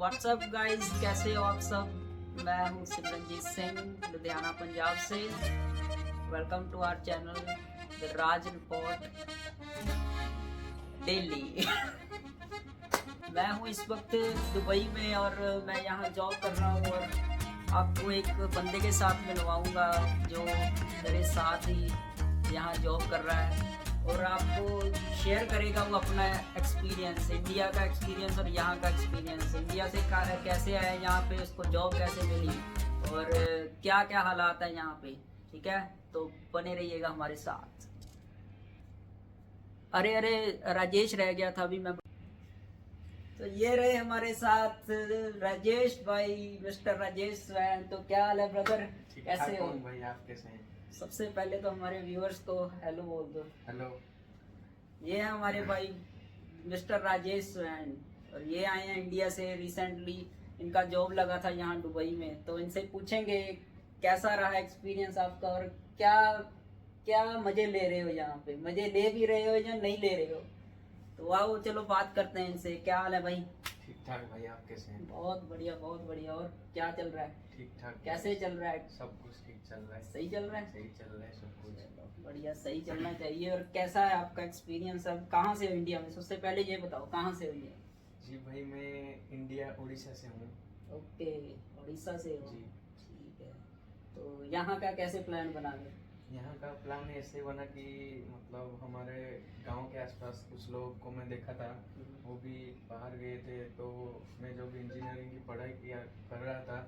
WhatsApp guys, कैसे हो आप सब। मैं हूँ सिमरनजीत सिंह, लुधियाना पंजाब से। Welcome to our channel the Raj report daily. मैं हूँ इस वक्त दुबई में और मैं यहाँ जॉब कर रहा हूँ और आपको एक बंदे के साथ मिलवाऊंगा जो मेरे साथ ही यहाँ जॉब कर रहा है और आपको शेयर करेगा वो अपना एक्सपीरियंस, इंडिया का एक्सपीरियंस और यहाँ का एक्सपीरियंस। इंडिया से कैसे आया यहाँ पे, उसको जॉब कैसे मिली और क्या क्या हालात है यहाँ पे। ठीक है, तो बने रहिएगा हमारे साथ। अरे अरे, राजेश रह गया था अभी मैं। तो ये रहे हमारे साथ राजेश भाई, मिस्टर राजेश स्वैन। तो क्या हाल है ब्रदर, कैसे हो भाई? आप कैसे हैं? सबसे पहले तो हमारे व्यूअर्स को हेलो बोल दो। हेलो। ये है हमारे भाई मिस्टर राजेश स्वैन और ये आए हैं इंडिया से रिसेंटली। इनका जॉब लगा था यहाँ दुबई में, तो इनसे पूछेंगे कैसा रहा एक्सपीरियंस आपका और क्या क्या मजे ले रहे हो यहाँ पे, मजे ले भी रहे हो या नहीं ले रहे हो। तो आओ चलो बात करते हैं इनसे। क्या हाल है भाई? ठीक ठाक भाई, आप कैसे हैं? बहुत बढ़िया बहुत बढ़िया। और क्या चल रहा है? ठीक ठाक। कैसे चल रहा है? सब कुछ ठीक चल रहा है। सही चल रहा है? सही चल रहा है सब कुछ। चलो बढ़िया, सही चलना चाहिए। और कैसा है आपका एक्सपीरियंस? अब कहाँ से हो इंडिया में? सबसे पहले ये बताओ कहाँ से हो ये? जी भाई, मैं इंडिया उड़ीसा से हूँ। ओके, उड़ीसा से हो जी। ठीक है। तो यहाँ का कैसे प्लान बना गए? यहाँ का प्लान ऐसे बना कि मतलब हमारे गांव के आसपास कुछ लोग को मैं देखा था, वो भी बाहर गए थे। तो मैं जब इंजीनियरिंग की पढ़ाई किया कर रहा था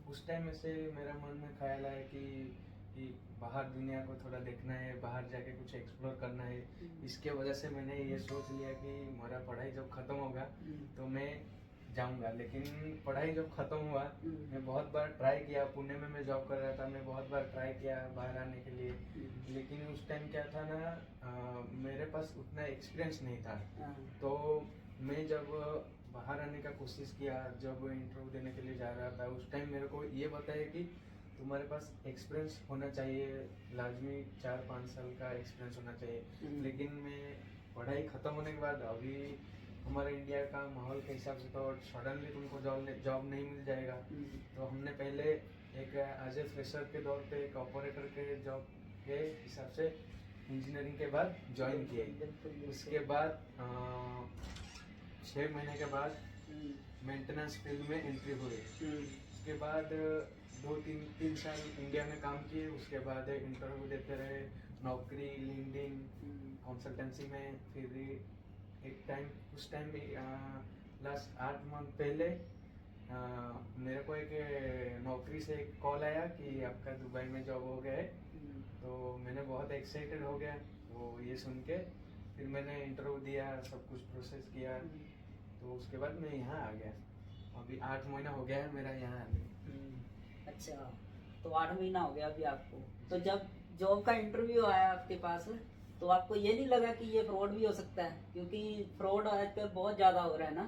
उस टाइम में से मेरा मन में ख्याल आया कि बाहर दुनिया को थोड़ा देखना है, बाहर जाके कुछ एक्सप्लोर करना है। इसके वजह से मैंने ये सोच लिया कि मेरा पढ़ाई जब ख़त्म होगा तो मैं जाऊंगा। लेकिन पढ़ाई जब ख़त्म हुआ मैं बहुत बार ट्राई किया, पुणे में मैं जॉब कर रहा था, मैं बहुत बार ट्राई किया बाहर आने के लिए। लेकिन उस टाइम क्या था ना, मेरे पास उतना एक्सपीरियंस नहीं था। तो मैं जब बाहर आने का कोशिश किया, जब इंटरव्यू देने के लिए जा रहा था, उस टाइम मेरे को ये बताया कि तुम्हारे पास एक्सपीरियंस होना चाहिए, लाजमी 4-5 साल का एक्सपीरियंस होना चाहिए। लेकिन मैं पढ़ाई ख़त्म होने के बाद अभी हमारे इंडिया का माहौल के हिसाब से तो सडनली तुमको जॉब नहीं मिल जाएगा। तो हमने पहले एक एज ए फ्रेशर के दौर पे एक ऑपरेटर के जॉब के हिसाब से इंजीनियरिंग के बाद ज्वाइन किए। उसके बाद 6 महीने के बाद मेंटेनेंस फील्ड में एंट्री हुई। उसके बाद 2-3 साल इंडिया में काम किए। उसके बाद इंटरव्यू देते रहे, नौकरी, लिंक्डइन, कंसल्टेंसी में। फिर एक टाइम, उस टाइम लास्ट 8 मंथ पहले मेरे को एक नौकरी से एक कॉल आया कि आपका दुबई में जॉब हो गया है। तो मैंने बहुत एक्साइटेड हो गया वो ये सुन के। फिर मैंने इंटरव्यू दिया, सब कुछ प्रोसेस किया। तो उसके बाद मैं यहाँ आ गया। अभी 8 महीना हो गया है मेरा यहाँ आने। अच्छा, तो 8 महीना हो गया अभी आपको। तो जब जॉब का इंटरव्यू आया आपके पास, तो आपको ये नहीं लगा कि ये फ्रॉड भी हो सकता है? क्योंकि फ्रॉड आजकल बहुत ज़्यादा हो रहा है ना।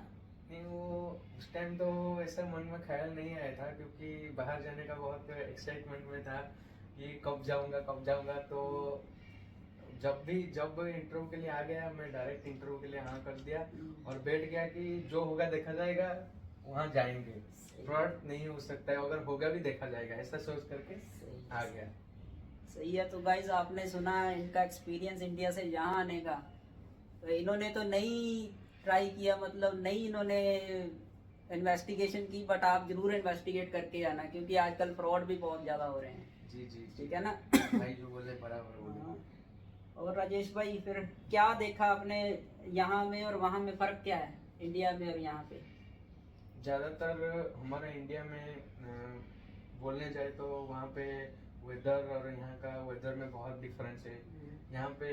नहीं, वो उस टाइम तो ऐसा मन में ख्याल नहीं आया था, क्योंकि बाहर जाने का बहुत एक्साइटमेंट में था कि कब जाऊंगा। तो जब इंटरव्यू के लिए आ गया, मैं डायरेक्ट इंटरव्यू के लिए हाँ कर दिया और बैठ गया कि जो होगा देखा जाएगा, वहाँ जाएंगे। फ्रॉड नहीं हो सकता है, अगर होगा भी देखा जाएगा, ऐसा सोच करके आ गया। सही है। तो गाइज आपने सुना इनका एक्सपीरियंस इंडिया से यहाँ आने का। तो इन्होंने तो नहीं ट्राई किया, मतलब नहीं इन्होंने इन्वेस्टिगेशन की, बट आप जरूर इन्वेस्टिगेट करके आना क्योंकि आजकल फ्रॉड भी बहुत ज़्यादा हो रहे हैं। जी जी, ठीक है ना? भाई जो बोले बराबर बोले। हाँ। और राजेश भाई, फिर क्या देखा आपने यहाँ में और वहाँ में? फ़र्क क्या है इंडिया में और यहाँ पे? ज़्यादातर हमारे इंडिया में बोलने जाए तो वहाँ पे वेदर और यहाँ का वेदर में बहुत डिफरेंस है। यहाँ पे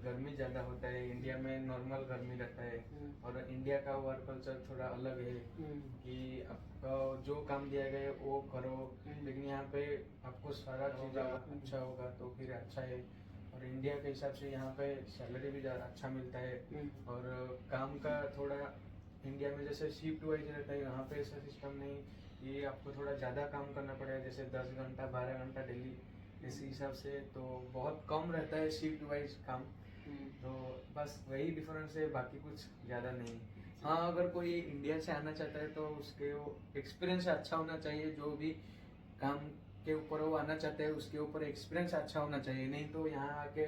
गर्मी ज़्यादा होता है, इंडिया में नॉर्मल गर्मी रहता है। और इंडिया का वर्क कल्चर थोड़ा अलग है कि आपका जो काम दिया गया है वो करो, लेकिन यहाँ पे आपको सारा चीज़ अच्छा होगा तो फिर अच्छा है। और इंडिया के हिसाब से यहाँ पे सैलरी भी ज़्यादा अच्छा मिलता है। और काम का थोड़ा इंडिया में जैसे शिफ्ट वाइज रहता है, यहाँ पे ऐसा सिस्टम नहीं। ये आपको थोड़ा ज़्यादा काम करना पड़ेगा, जैसे 10 घंटा 12 घंटा डेली, इसी हिसाब से। तो बहुत कम रहता है शिफ्ट वाइज काम। तो बस वही डिफरेंस है, बाकी कुछ ज़्यादा नहीं। हाँ, अगर कोई इंडिया से आना चाहता है तो उसके एक्सपीरियंस अच्छा होना चाहिए। जो भी काम के ऊपर वो आना चाहते हैं उसके ऊपर एक्सपीरियंस अच्छा होना चाहिए, नहीं तो यहाँ आके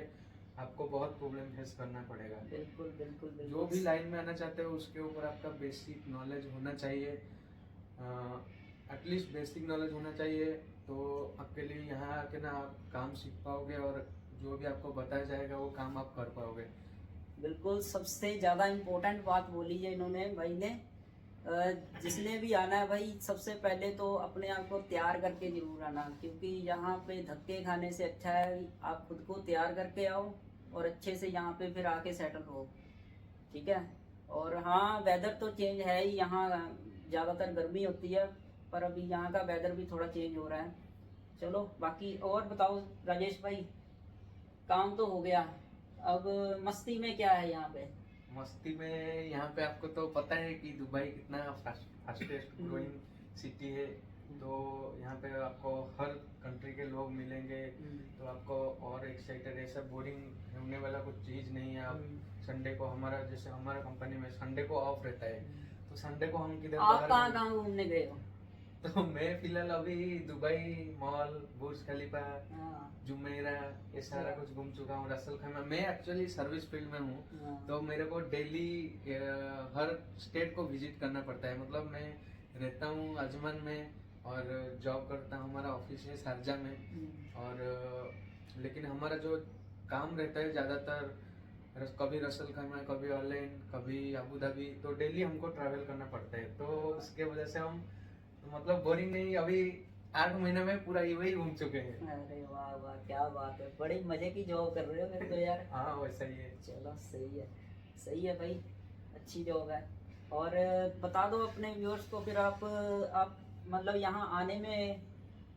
आपको बहुत प्रॉब्लम फेस करना पड़ेगा। बिल्कुल बिल्कुल जो बिल्कुल। भी लाइन में आना चाहते हो उसके ऊपर आपका बेसिक नॉलेज होना चाहिए, एटलीस्ट बेसिक नॉलेज होना चाहिए। तो आपके लिए यहाँ आके ना आप काम सीख पाओगे और जो भी आपको बताया जाएगा वो काम आप कर पाओगे। बिल्कुल, सबसे ज़्यादा इम्पोर्टेंट बात बोली है इन्होंने भाई ने। जिसने भी आना है भाई, सबसे पहले तो अपने आप को तैयार करके जरूर आना, क्योंकि यहाँ पे धक्के खाने से अच्छा है आप खुद को तैयार करके आओ और अच्छे से यहाँ पे फिर आके सेटल हो। ठीक है। और हाँ, वेदर तो चेंज है ही, यहाँ ज़्यादातर गर्मी होती है, पर अभी यहाँ का वेदर भी थोड़ा चेंज हो रहा है। चलो बाकी और बताओ राजेश भाई, काम तो हो गया, अब मस्ती में क्या है यहाँ पे? मस्ती में यहाँ पे आपको तो पता है कि दुबई कितना फास्टेस्ट ग्रोइंग सिटी है। तो यहाँ पे आपको हर कंट्री के लोग मिलेंगे, तो आपको और एक्साइटेड, ऐसा बोरिंग होने वाला कुछ चीज़ नहीं है। आप संडे को, हमारा जैसे हमारा कंपनी में संडे को ऑफ रहता है, तो संडे को हम किधर आप कहाँ घूमने गए हो? तो मैं फिलहाल अभी दुबई मॉल, बुर्ज खलीफा, हाँ। जुमेरा, ये सारा कुछ घूम चुका हूँ। रसल खैमा, मैं एक्चुअली सर्विस फील्ड में हूँ, हाँ। तो मेरे को डेली हर स्टेट को विजिट करना पड़ता है। मतलब मैं रहता हूँ अजमान में और जॉब करता हूँ, हमारा ऑफिस है शारजा में। और लेकिन हमारा जो काम रहता है ज़्यादातर कभी रसल खैमा, कभी ऑनलाइन, कभी अबू धाबी, तो डेली हमको ट्रैवल करना पड़ता है। तो उसके वजह से हम मतलब बोरिंग नहीं, अभी 8 महीने में पूरा वही घूम चुके हैं। अरे वाह वाह, क्या बात है, बड़ी मजे की जॉब कर रहे हो फिर तो यार। हाँ वैसा ही है। चलो सही है भाई, अच्छी जॉब है। और बता दो अपने व्यूअर्स को फिर, आप मतलब यहाँ आने में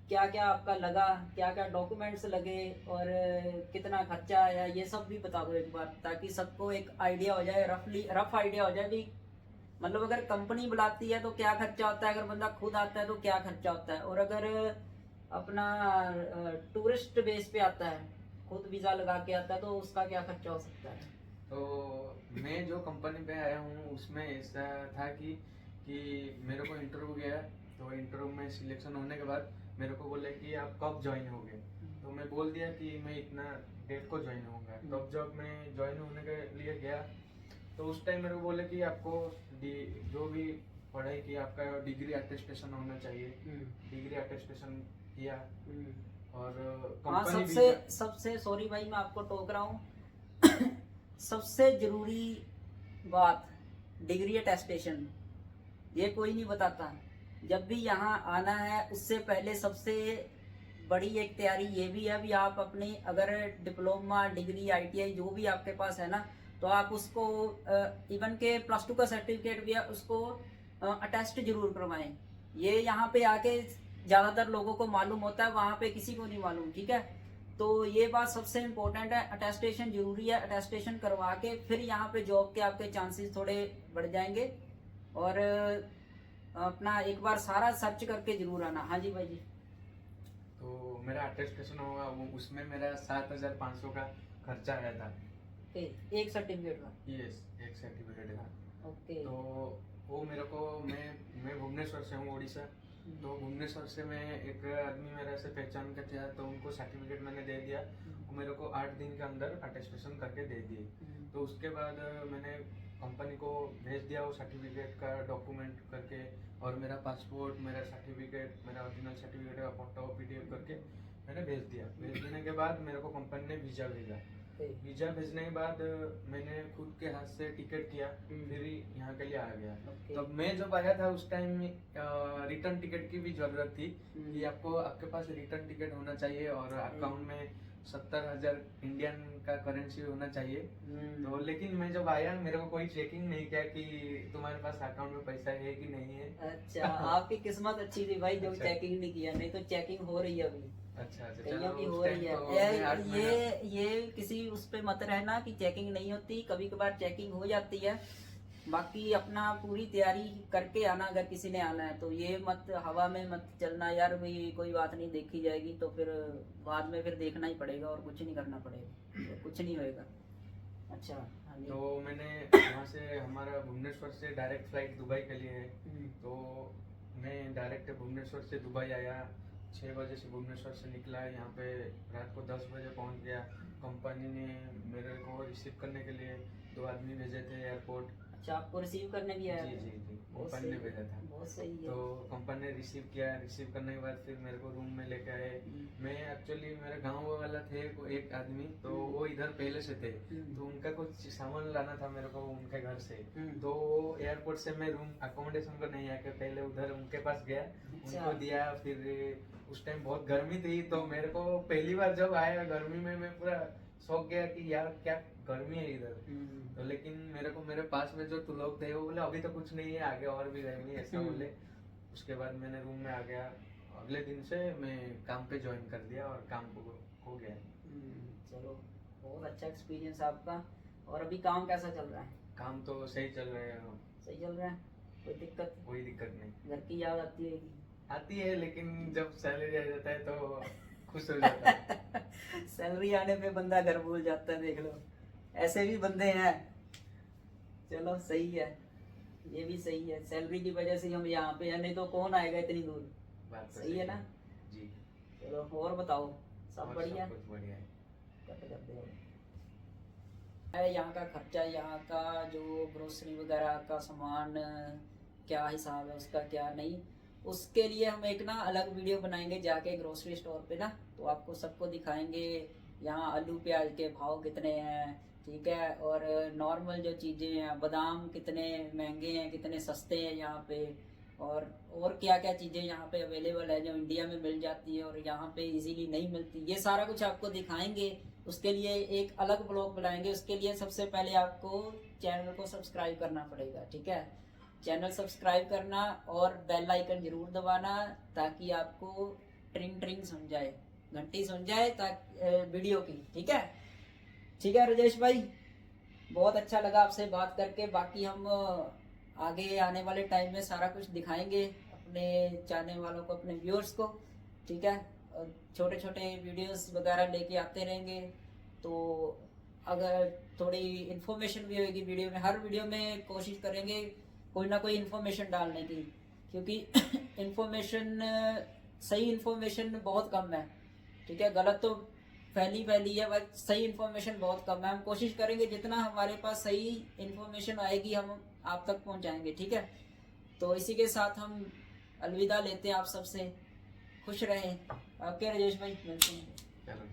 क्या क्या आपका लगा, क्या क्या डॉक्यूमेंट्स लगे और कितना खर्चा आया, ये सब भी बता दो एक बार, ताकि सबको एक आइडिया हो जाए, रफ आइडिया हो जाए भी। मतलब अगर कंपनी बुलाती है तो क्या खर्चा होता है, अगर बंदा खुद आता है तो क्या खर्चा होता है, और अगर अपना टूरिस्ट बेस पे आता है, खुद वीज़ा लगा के आता है, तो उसका क्या खर्चा हो सकता है? तो मैं जो कंपनी पे आया हूँ उसमें ऐसा था कि मेरे को इंटरव्यू गया, तो इंटरव्यू में सिलेक्शन होने के बाद मेरे को बोले कि आप कब ज्वाइन होगे। तो मैं बोल दिया कि मैं इतना डेट को ज्वाइन होऊंगा। तब जब मैं ज्वाइन होने के लिए गया तो उस टाइम मेरे को बोले कि आपको जो भी पढ़ाई की आपका डिग्री अटेस्टेशन होना चाहिए। डिग्री अटेस्टेशन किया और हाँ, कंपनी सबसे सॉरी भाई मैं आपको टोक रहा हूँ सबसे जरूरी बात, डिग्री अटेस्टेशन, ये कोई नहीं बताता। जब भी यहाँ आना है उससे पहले सबसे बड़ी एक तैयारी ये भी है भी, आप अपनी अगर डिप्लोमा, डिग्री, ITI जो भी आपके पास है ना, तो आप उसको इवन के +2 का सर्टिफिकेट भी है, उसको अटेस्ट जरूर करवाएं। ये यहाँ पे आके ज़्यादातर लोगों को मालूम होता है, वहाँ पे किसी को नहीं मालूम। ठीक है, तो ये बात सबसे इम्पोर्टेंट है, अटेस्टेशन जरूरी है। अटेस्टेशन करवा के फिर यहाँ पे जॉब के आपके चांसेस थोड़े बढ़ जाएंगे। और अपना एक बार सारा सर्च करके जरूर आना। हाँ जी भाई जी। तो मेरा अटेस्टेशन हुआ, उसमें मेरा 7,500 का खर्चा आया था। एक सर्टिफिकेट का? यस, एक सर्टिफिकेट का। ओके। तो वो मेरे को, मैं भुवनेश्वर से हूँ, उड़ीसा। तो भुवनेश्वर से मैं, एक आदमी मेरे से पहचान का था, तो उनको सर्टिफिकेट मैंने दे दिया। वो मेरे को 8 दिन के अंदर अटेस्टेशन करके दे दिए। तो उसके बाद मैंने कंपनी को भेज दिया वो सर्टिफिकेट का डॉक्यूमेंट करके, और मेरा पासपोर्ट, मेरा सर्टिफिकेट, मेरा ओरिजिनल सर्टिफिकेट का फोटो PDF करके मैंने भेज दिया। भेज देने के बाद मेरे को कंपनी ने वीज़ा भेजा। वीज़ा भेजने के बाद मैंने खुद के हाथ से टिकट किया, फिर यहाँ के लिए आ गया। तब मैं जब आया था उस टाइम रिटर्न टिकट की भी जरूरत थी कि आपको, आपके पास रिटर्न टिकट होना चाहिए और अकाउंट में 70,000 इंडियन का करेंसी होना चाहिए। तो लेकिन मैं जब आया मेरे को कोई चेकिंग नहीं किया कि तुम्हारे पास अकाउंट में पैसा है कि नहीं है। अच्छा, आपकी किस्मत अच्छी थी भाई जो चेकिंग नहीं किया, नहीं तो चेकिंग हो रही है अभी। अच्छा, कईयों की हो रही है। ये किसी उस पे मत रहना कि चेकिंग नहीं होती, कभी कभार चेकिंग हो जाती है। बाकी अपना पूरी तैयारी करके आना, अगर किसी ने आना है तो ये मत हवा में मत चलना यार भाई कोई बात नहीं देखी जाएगी, तो फिर बाद में फिर देखना ही पड़ेगा और कुछ नहीं करना पड़ेगा, तो कुछ नहीं होएगा। अच्छा हाँ जी। तो मैंने वहाँ से, हमारा भुवनेश्वर से डायरेक्ट फ्लाइट दुबई के लिए है, तो मैं डायरेक्ट भुवनेश्वर से दुबई आया। 6 बजे से भुवनेश्वर से निकला, यहाँ पे रात को 10 बजे पहुँच गया। कंपनी ने मेरे को रिसीव करने के लिए 2 आदमी भेजे थे एयरपोर्ट। अच्छा, आपको रिसीव करने भी आया जी था? जी जी, बहुत कंपनी ने सही भेजा है, था। बहुत सही है। तो कंपनी ने रिसीव किया, रिसीव करने के बाद फिर मेरे को रूम में लेके आए। मैं एक्चुअली, मेरे गांव वाला थे एक आदमी, तो वो इधर पहले से थे, तो उनका कुछ सामान लाना था मेरे को उनके घर से। तो एयरपोर्ट से मैं रूम अकोमोडेशन को नहीं आके पहले उधर उनके पास गया, उनको दिया। फिर उस टाइम बहुत गर्मी थी, तो मेरे को पहली बार जब आया गर्मी में, मैं पूरा शौक गया कि यार क्या गर्मी है इधर। तो लेकिन मेरे को, मेरे पास में जो लोग थे वो बोले अभी तो कुछ नहीं है, आगे और भी गर्मी है, ऐसा बोले। उसके बाद मैंने रूम में आ गया। अगले दिन से मैं काम पे ज्वाइन कर दिया और काम को हो गया। चलो, बहुत अच्छा एक्सपीरियंस आपका। और अभी काम कैसा चल रहा है? काम तो सही चल रहा है। सही चल रहा है, कोई दिक्कत? कोई दिक्कत नहीं। घर की याद आती है? आती है, लेकिन जब सैलरी आ जाता है तो खुश हो जाता है। सैलरी आने पे बंदा घर भूल जाता है, देख लो, ऐसे भी बंदे हैं। चलो सही है, ये भी सही है। सैलरी की वजह से हम यहाँ पे हैं, नहीं तो कौन आएगा इतनी दूर। बात तो सही है ना? जी। चलो, और बताओ, सब और बढ़िया? सब कुछ बढ़िया है। कट करते हो। यहाँ का खर्चा, यहाँ का जो ग्रोसरी वगैरह का सामान, क्या हिसाब है उसका, क्या नहीं, उसके लिए हम एक ना अलग वीडियो बनाएंगे जाके ग्रोसरी स्टोर पे ना, तो आपको सबको दिखाएंगे यहाँ आलू प्याज के भाव कितने हैं, ठीक है। और नॉर्मल जो चीज़ें हैं, बादाम कितने महंगे हैं, कितने सस्ते हैं यहाँ पे, और क्या क्या चीज़ें यहाँ पे अवेलेबल है जो इंडिया में मिल जाती है और यहाँ पे इजीली नहीं मिलती, ये सारा कुछ आपको दिखाएंगे। उसके लिए एक अलग ब्लॉग बनाएंगे। उसके लिए सबसे पहले आपको चैनल को सब्सक्राइब करना पड़ेगा, ठीक है। चैनल सब्सक्राइब करना और बेल आइकन जरूर दबाना, ताकि आपको ट्रिंग ट्रिंग सुन जाए, घंटी सुन जाए ताकि वीडियो की, ठीक है। ठीक है राजेश भाई, बहुत अच्छा लगा आपसे बात करके। बाकी हम आगे आने वाले टाइम में सारा कुछ दिखाएंगे अपने चाहने वालों को, अपने व्यूअर्स को, ठीक है। और छोटे छोटे वीडियोस वगैरह लेके आते रहेंगे। तो अगर थोड़ी इन्फॉर्मेशन भी होगी वीडियो में, हर वीडियो में कोशिश करेंगे कोई ना कोई इन्फॉर्मेशन डालने की, क्योंकि इन्फॉर्मेशन, सही इन्फॉर्मेशन बहुत कम है, ठीक है। गलत तो फैली है, बट सही इन्फॉर्मेशन बहुत कम है। हम कोशिश करेंगे जितना हमारे पास सही इन्फॉर्मेशन आएगी हम आप तक पहुंचाएंगे, ठीक है। तो इसी के साथ हम अलविदा लेते हैं आप सबसे। खुश रहें। ओके राजेश भाई, मिलते हैं। चलो।